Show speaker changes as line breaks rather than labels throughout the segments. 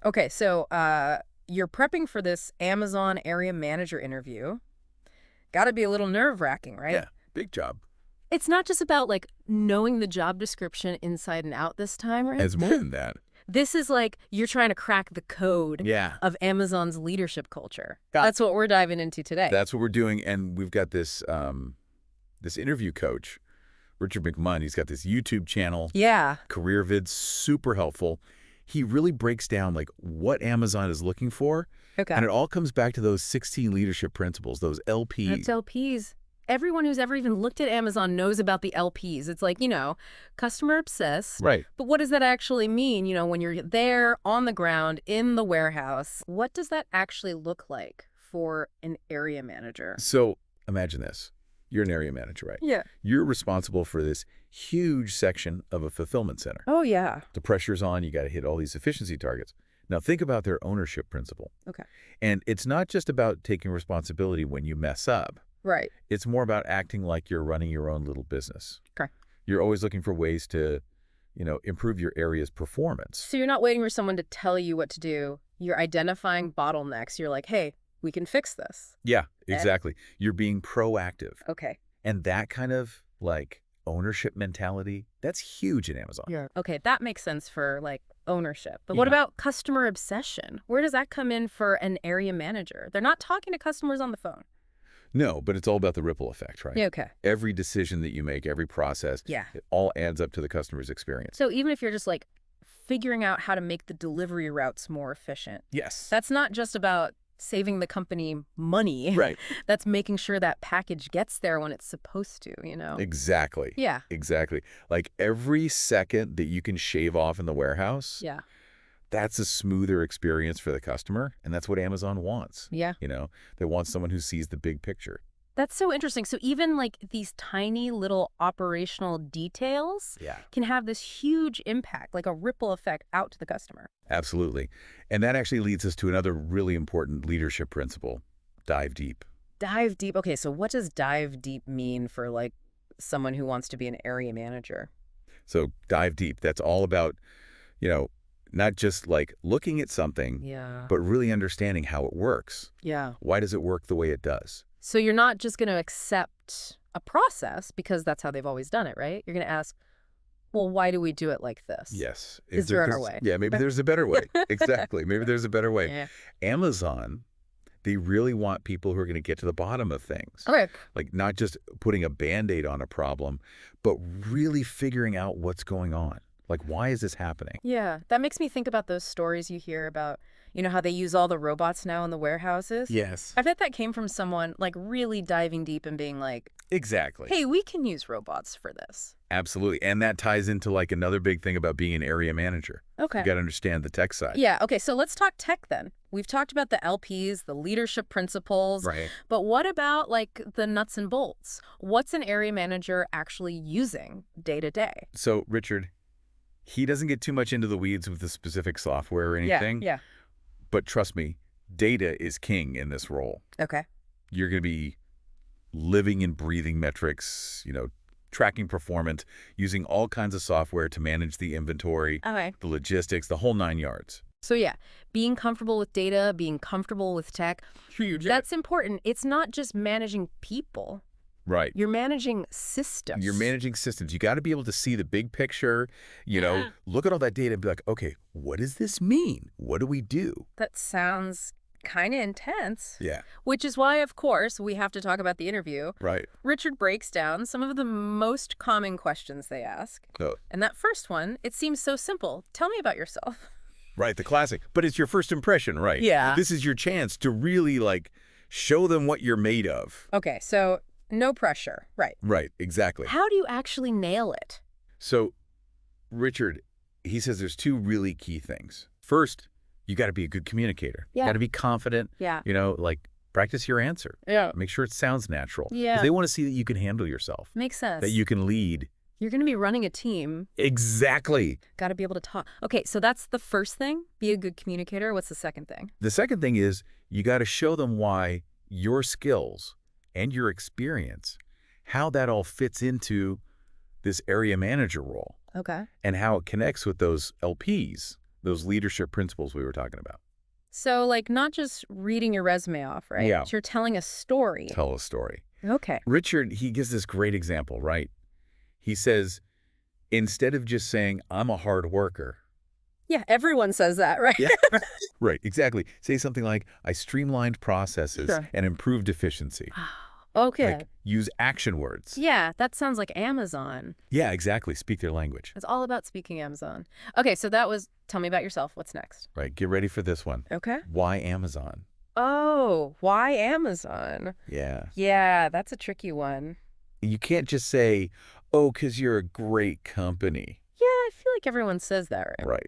Okay, so you're prepping for this Amazon area manager interview. Got to be a little nerve-wracking, right?
Yeah, big job.
It's not just about like knowing the job description inside and out this time, right?
As more than that.
This is like you're trying to crack the code
Yeah.
of Amazon's leadership culture.
Got-
That's what we're diving into today.
That's what we're doing, and we've got this this interview coach, Richard McMunn. He's got this YouTube channel,
Yeah.
career vids, super helpful. He really breaks down like what Amazon is looking for,
Okay.
and it all comes back to those 16 leadership principles, those LPs.
That's LPs. Everyone who's ever even looked at Amazon knows about the LPs. It's like, customer obsessed.
Right.
But what does that actually mean? When you're there on the ground in the warehouse, what does that actually look like for an area manager?
So imagine this. You're an area manager, right?
Yeah.
You're responsible for this huge section of a fulfillment center.
Oh, yeah.
The pressure's on. You got to hit all these efficiency targets. Now think about their ownership principle.
Okay.
And it's not just about taking responsibility when you mess up.
Right.
It's more about acting like you're running your own little business.
Okay.
You're always looking for ways to, improve your area's performance.
So you're not waiting for someone to tell you what to do. You're identifying bottlenecks. You're like, hey, we can fix this.
Yeah, exactly. You're being proactive.
Okay.
And that kind of ownership mentality, that's huge in Amazon.
Yeah. Okay, that makes sense for ownership. But what
Yeah.
about customer obsession? Where does that come in for an area manager? They're not talking to customers on the phone.
No, but it's all about the ripple effect, right?
Yeah, okay.
Every decision that you make, every process,
Yeah.
it all adds up to the customer's experience.
So even if you're just figuring out how to make the delivery routes more efficient,
Yes.
that's not just about saving the company money.
Right.
That's making sure that package gets there when it's supposed to,
Exactly.
Yeah.
Exactly. Like every second that you can shave off in the warehouse,
Yeah.
that's a smoother experience for the customer. And that's what Amazon wants.
Yeah.
They want someone who sees the big picture.
That's so interesting. So even these tiny little operational details
Yeah.
can have this huge impact, like a ripple effect out to the customer.
Absolutely. And that actually leads us to another really important leadership principle: dive deep.
Dive deep. Okay, so what does dive deep mean for someone who wants to be an area manager?
So dive deep. That's all about, not just looking at something,
Yeah.
but really understanding how it works.
Yeah.
Why does it work the way it does?
So you're not just going to accept a process because that's how they've always done it, right? You're going to ask, well, why do we do it like this?
Yes.
Is there a better way?
Yeah, maybe there's a better way. Exactly. Maybe there's a better way.
Yeah.
Amazon, they really want people who are going to get to the bottom of things.
Okay.
Not just putting a Band-Aid on a problem, but really figuring out what's going on. Why is this happening?
Yeah. That makes me think about those stories you hear about, how they use all the robots now in the warehouses.
Yes.
I bet that came from someone really diving deep and being like,
Exactly.
hey, we can use robots for this.
Absolutely. And that ties into another big thing about being an area manager.
Okay.
You got to understand the tech side.
Yeah. Okay. So let's talk tech then. We've talked about the LPs, the leadership principles.
Right.
But what about the nuts and bolts? What's an area manager actually using day to day?
So, Richard, he doesn't get too much into the weeds with the specific software or anything.
Yeah.
But trust me, data is king in this role.
Okay.
You're going to be living and breathing metrics, tracking performance, using all kinds of software to manage the inventory,
Okay.
the logistics, the whole 9 yards.
So yeah, being comfortable with data, being comfortable with tech,
Huge.
that's important. It's not just managing people.
Right.
You're managing systems.
You're managing systems. You got to be able to see the big picture, look at all that data and be like, okay, what does this mean? What do we do?
That sounds kind of intense.
Yeah.
Which is why, of course, we have to talk about the interview.
Right.
Richard breaks down some of the most common questions they ask.
Oh.
And that first one, it seems so simple. Tell me about yourself.
Right. The classic. But it's your first impression, right?
Yeah.
This is your chance to really show them what you're made of.
Okay, so no pressure. Right.
Right. Exactly.
How do you actually nail it?
So, Richard, he says there's two really key things. First, you got to be a good communicator.
Yeah.
You got to be confident.
Yeah.
Practice your answer.
Yeah.
Make sure it sounds natural.
Yeah.
'Cause they want to see that you can handle yourself,
Makes sense.
that you can lead.
You're going to be running a team.
Exactly.
Got to be able to talk. Okay, so that's the first thing. Be a good communicator. What's the second thing?
The second thing is you got to show them why your skills and your experience, how that all fits into this area manager role
Okay.
and how it connects with those LPs, those leadership principles we were talking about.
So, like, not just reading your resume off, right?
Yeah.
You're telling a story.
Tell a story.
Okay.
Richard, he gives this great example, right? He says, instead of just saying, I'm a hard worker.
Yeah, everyone says that, right?
Yeah. Right, exactly. Say something like, I streamlined processes
Sure.
and improved efficiency.
Okay.
Like, use action words.
Yeah, that sounds like Amazon.
Yeah, exactly. Speak their language.
It's all about speaking Amazon. Okay, so that was tell me about yourself. What's next?
Right, get ready for this one.
Okay.
Why Amazon?
Oh, why Amazon?
Yeah.
Yeah, that's a tricky one.
You can't just say, oh, because you're a great company.
Yeah, I feel like everyone says that, right?
Right.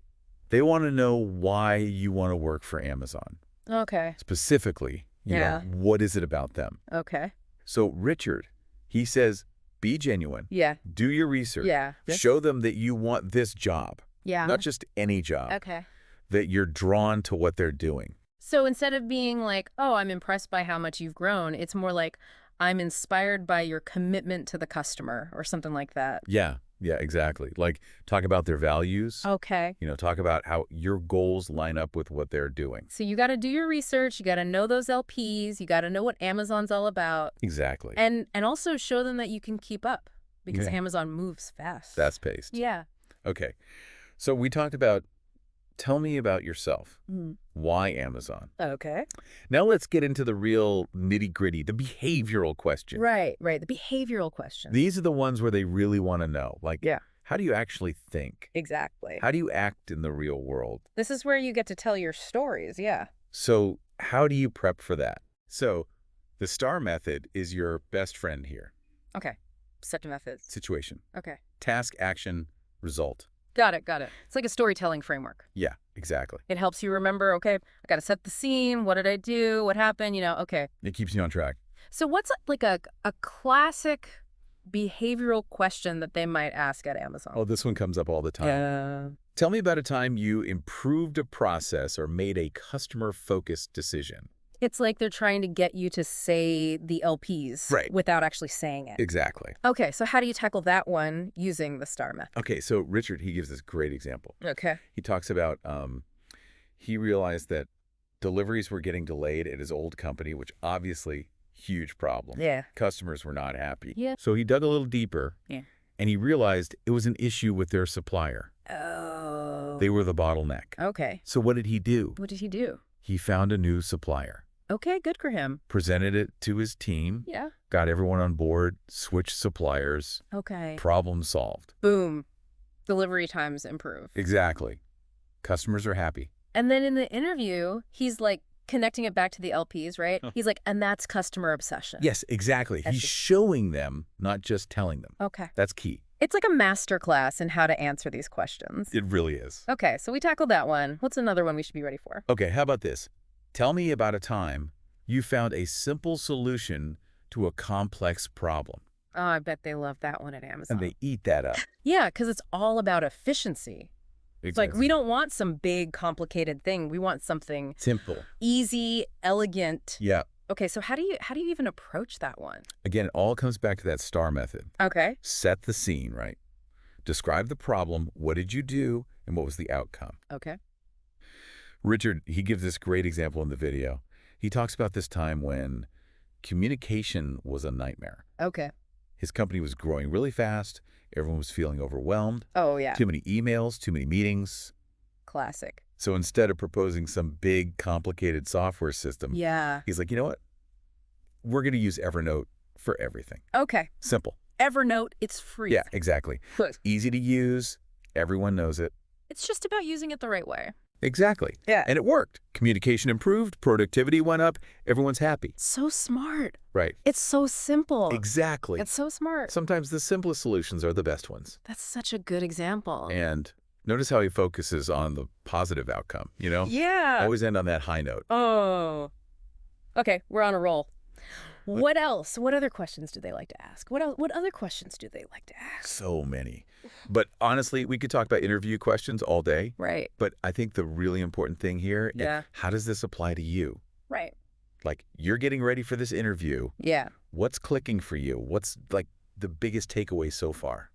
They want to know why you want to work for Amazon.
Okay.
Specifically, you
Yeah.
know, what is it about them?
Okay.
So Richard, he says, be genuine.
Yeah.
Do your research.
Yeah.
Show them that you want this job,
Yeah.
not just any job,
Okay.
that you're drawn to what they're doing.
So instead of being like, oh, I'm impressed by how much you've grown, it's more like, I'm inspired by your commitment to the customer or something like that.
Yeah, exactly. Like, talk about their values.
Okay.
You know, talk about how your goals line up with what they're doing.
So you got to do your research. You got to know those LPs. You got to know what Amazon's all about.
Exactly.
And also show them that you can keep up because
Yeah.
Amazon moves fast.
Fast paced.
Yeah.
Okay. So we talked about, tell me about yourself. Why Amazon?
Okay.
Now let's get into the real nitty gritty, the behavioral question.
Right. The behavioral question.
These are the ones where they really want to know. Like,
Yeah.
how do you actually think?
Exactly.
How do you act in the real world?
This is where you get to tell your stories. Yeah.
So how do you prep for that? So the STAR method is your best friend here.
Okay. Set of methods.
Situation,
Okay.
task, action, result.
Got it. It's like a storytelling framework.
Yeah, exactly.
It helps you remember, okay, I got to set the scene. What did I do? What happened? Okay.
It keeps you on track.
So what's like a classic behavioral question that they might ask at Amazon?
Oh, this one comes up all the time. Tell me about a time you improved a process or made a customer-focused decision.
It's like they're trying to get you to say the LPs
Right.
without actually saying it.
Exactly.
Okay, so how do you tackle that one using the STAR method?
Okay, so Richard, he gives this great example.
Okay.
He talks about he realized that deliveries were getting delayed at his old company, which obviously huge problem.
Yeah.
Customers were not happy.
Yeah.
So he dug a little deeper.
Yeah.
And he realized it was an issue with their supplier.
Oh.
They were the bottleneck.
Okay.
So what did he do?
What did he do?
He found a new supplier,
Okay, good for him.
presented it to his team,
Yeah.
got everyone on board, switched suppliers,
Okay.
problem solved.
Boom. Delivery times improve.
Exactly. Customers are happy.
And then in the interview, he's like connecting it back to the LPs, right? He's like, and that's customer obsession.
Yes, exactly.
That's
He's
just-
showing them, not just telling them.
Okay.
That's key.
It's like a master class in how to answer these questions.
It really is.
Okay, so we tackled that one. What's another one we should be ready for?
Okay, how about this? Tell me about a time you found a simple solution to a complex problem.
Oh, I bet they love that one at Amazon.
And they eat that up.
Yeah, because it's all about efficiency. It's like, we don't want some big, complicated thing. We want something
Simple.
easy, elegant.
Yeah.
Okay, so how do you even approach that one?
Again, it all comes back to that STAR method.
Okay.
Set the scene, right? Describe the problem. What did you do? And what was the outcome?
Okay.
Richard, he gives this great example in the video. He talks about this time when communication was a nightmare.
Okay.
His company was growing really fast. Everyone was feeling overwhelmed.
Oh, yeah.
Too many emails, too many meetings.
Classic.
So instead of proposing some big, complicated software system,
Yeah.
he's like, you know what? We're going to use Evernote for everything.
Okay.
Simple.
Evernote, it's free.
Yeah, exactly. Easy to use. Everyone knows it.
It's just about using it the right way.
Exactly.
Yeah.
And it worked. Communication improved. Productivity went up. Everyone's happy.
So smart.
Right.
It's so simple.
Exactly.
It's so smart.
Sometimes the simplest solutions are the best ones.
That's such a good example.
And notice how he focuses on the positive outcome, you know?
Yeah.
Always end on that high note.
Oh. Okay, we're on a roll. What else? What other questions do they like to ask? What other questions do they like to ask?
So many. But honestly, we could talk about interview questions all day.
Right.
But I think the really important thing here,
Yeah.
how does this apply to you?
Right.
Like, you're getting ready for this interview.
Yeah.
What's clicking for you? What's like the biggest takeaway so far?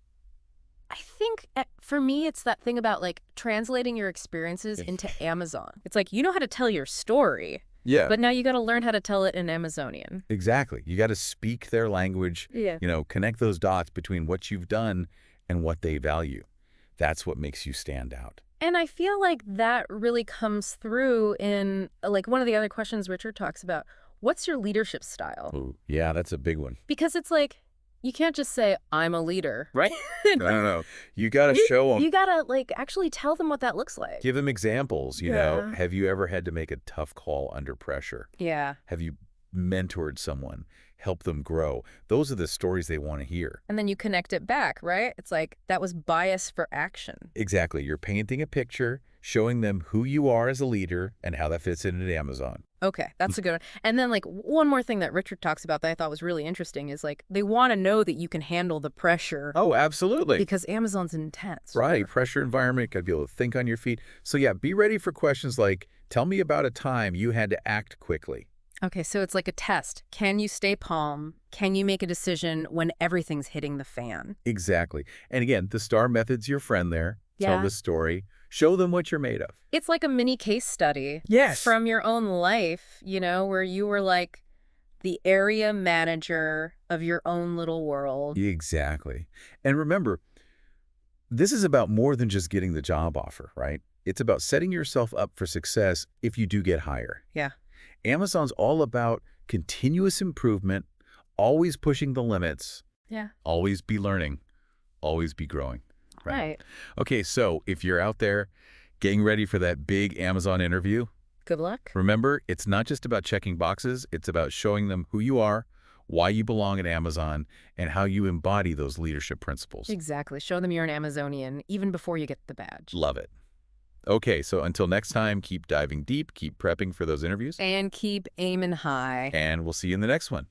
I think For me, it's that thing about like translating your experiences into Amazon. It's like you know how to tell your story,
Yeah.
but now you got to learn how to tell it in Amazonian.
Exactly. You got to speak their language,
Yeah.
connect those dots between what you've done and what they value. That's what makes you stand out.
And I feel like that really comes through in like one of the other questions Richard talks about. What's your leadership style?
Ooh, yeah, that's a big one.
Because it's like, you can't just say, I'm a leader, right?
No. You got to show them.
You gotta like actually tell them what that looks like.
Give them examples,
Yeah.
Have you ever had to make a tough call under pressure?
Yeah.
Have you mentored someone, helped them grow? Those are the stories they want to hear.
And then you connect it back, right? It's like that was bias for action.
Exactly. You're painting a picture, showing them who you are as a leader and how that fits into Amazon.
Okay, that's a good one. And then like one more thing that Richard talks about that I thought was really interesting is like they want to know that you can handle the pressure
Oh, absolutely.
because Amazon's intense.
Right. Pressure environment, got to be able to think on your feet. So yeah, be ready for questions like, tell me about a time you had to act quickly.
Okay, so it's like a test. Can you stay calm? Can you make a decision when everything's hitting the fan?
Exactly. And again, the STAR method's your friend there. Tell
Yeah.
the story. Show them what you're made of.
It's like a mini case study.
Yes.
From your own life, where you were like the area manager of your own little world.
Exactly. And remember, this is about more than just getting the job offer, right? It's about setting yourself up for success if you do get hired.
Yeah.
Amazon's all about continuous improvement, always pushing the limits,
Yeah.
always be learning, always be growing.
Right.
Okay, so if you're out there getting ready for that big Amazon interview,
Good luck.
remember, it's not just about checking boxes. It's about showing them who you are, why you belong at Amazon, and how you embody those leadership principles.
Exactly. Show them you're an Amazonian even before you get the badge.
Love it. Okay, so until next time, keep diving deep, keep prepping for those interviews,
And keep aiming high.
and we'll see you in the next one.